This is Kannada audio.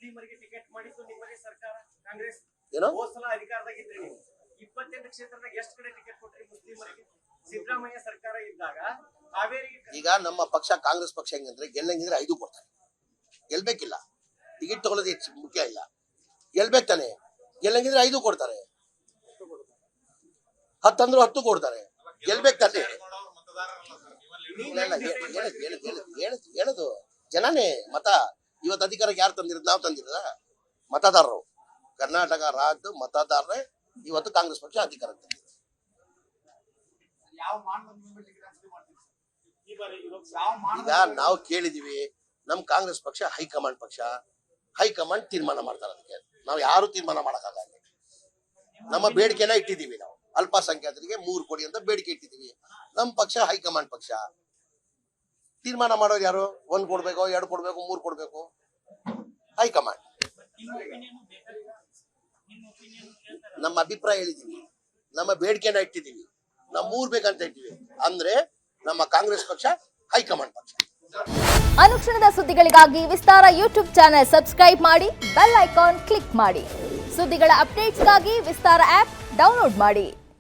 ಮುಸ್ಲಿಮರಿಗೆ ಟಿಕೆಟ್ ಮಾಡಿದ್ದು ನಿಮ್ಮದೇ ಸರ್ಕಾರ ಕಾಂಗ್ರೆಸ್ ಏನೋ ಹೋಸಲ ಅಧಿಕಾರದಾಗಿದ್ರಿ ನೀವು 28 ಕ್ಷೇತ್ರದಾಗ ಎಷ್ಟು ಕಡೆ ಟಿಕೆಟ್ ಕೊಟ್ರಿ ಮುಸ್ಲಿಮರಿಗೆ ಸಿದ್ದರಾಮಯ್ಯ ಸರ್ಕಾರ ಇದ್ದಾಗ ಹಾವೇರಿಗೆ ಈಗ ನಮ್ಮ ಪಕ್ಷ ಕಾಂಗ್ರೆಸ್ ಪಕ್ಷ ಹೆಂಗಂದ್ರೆ ಗೆಲ್ಲಂಗಿದ್ರೆ 5 ಕೊಡ್ತಾರೆ, ಗೆಲ್ಬೇಕಿಲ್ಲ. ಟಿಕೆಟ್ ತಗೊಳ್ಳೋದು ಹೆಚ್ಚು ಮುಖ್ಯ ಇಲ್ಲ, ಗೆಲ್ಬೇಕು ತಾನೆ. ಗೆಲ್ಲಂಗಿದ್ರೆ 5 ಕೊಡ್ತಾರೆ, 10 ಅಂದ್ರು 10 ಕೊಡ್ತಾರೆ, ಗೆಲ್ಬೇಕು ತಾನೆ. ಹೇಳುದು ಜನನೇ ಮತ. ಇವತ್ತು ಅಧಿಕಾರಕ್ಕೆ ಯಾರು ತಂದಿರೋದು? ನಾವು ತಂದಿರೋದ? ಮತದಾರರು. ಕರ್ನಾಟಕ ರಾಜ್ಯದ ಮತದಾರರೇ ಇವತ್ತು ಕಾಂಗ್ರೆಸ್ ಪಕ್ಷ ಅಧಿಕಾರಕ್ಕೆ ತಂದಿದೆ. ಈಗ ನಾವು ಕೇಳಿದೀವಿ, ನಮ್ ಕಾಂಗ್ರೆಸ್ ಪಕ್ಷ ಹೈಕಮಾಂಡ್ ಪಕ್ಷ, ಹೈಕಮಾಂಡ್ ತೀರ್ಮಾನ ಮಾಡ್ತಾರೆ. ಅದಕ್ಕೆ ನಾವು ಯಾರು ತೀರ್ಮಾನ ಮಾಡಕ್ಕಾಗಲ್ಲ. ನಮ್ಮ ಬೇಡಿಕೆನ ಇಟ್ಟಿದೀವಿ. ನಾವು ಅಲ್ಪಸಂಖ್ಯಾತರಿಗೆ 3 ಕೋಟಿ ಅಂತ ಬೇಡಿಕೆ ಇಟ್ಟಿದೀವಿ. ನಮ್ಮ ಪಕ್ಷ ಹೈಕಮಾಂಡ್ ಪಕ್ಷ. ತೀರ್ಮಾನ ಮಾಡೋರು ಯಾರು? 1 ಕೊಡ್ಬೇಕು, 2 ಕೊಡ್ಬೇಕು, 3 ಕೊಡ್ಬೇಕು? ಹೈಕಮಾಂಡ್. ನಮ್ಮ ಅಭಿಪ್ರಾಯ ಹೇಳಿದೀವಿ, ನಮ್ಮ ಬೇಡಿಕೆನ ಇಟ್ಟಿದೀವಿ. ನಾವು 3 ಬೇಕಂತ ಇಟ್ಟಿವಿ ಅಂದ್ರೆ ನಮ್ಮ ಕಾಂಗ್ರೆಸ್ ಪಕ್ಷ ಹೈಕಮಾಂಡ್ ಪಕ್ಷ. ಅನುಕ್ಷಣದ ಸುದ್ದಿಗಳಿಗಾಗಿ ವಿಸ್ತಾರ ಯೂಟ್ಯೂಬ್ ಚಾನೆಲ್ ಸಬ್ಸ್ಕ್ರೈಬ್ ಮಾಡಿ, ಬೆಲ್ ಐಕಾನ್ ಕ್ಲಿಕ್ ಮಾಡಿ. ಸುದ್ದಿಗಳ ಅಪ್ಡೇಟ್ಸ್ಗಾಗಿ ವಿಸ್ತಾರ ಆಪ್ ಡೌನ್ಲೋಡ್ ಮಾಡಿ.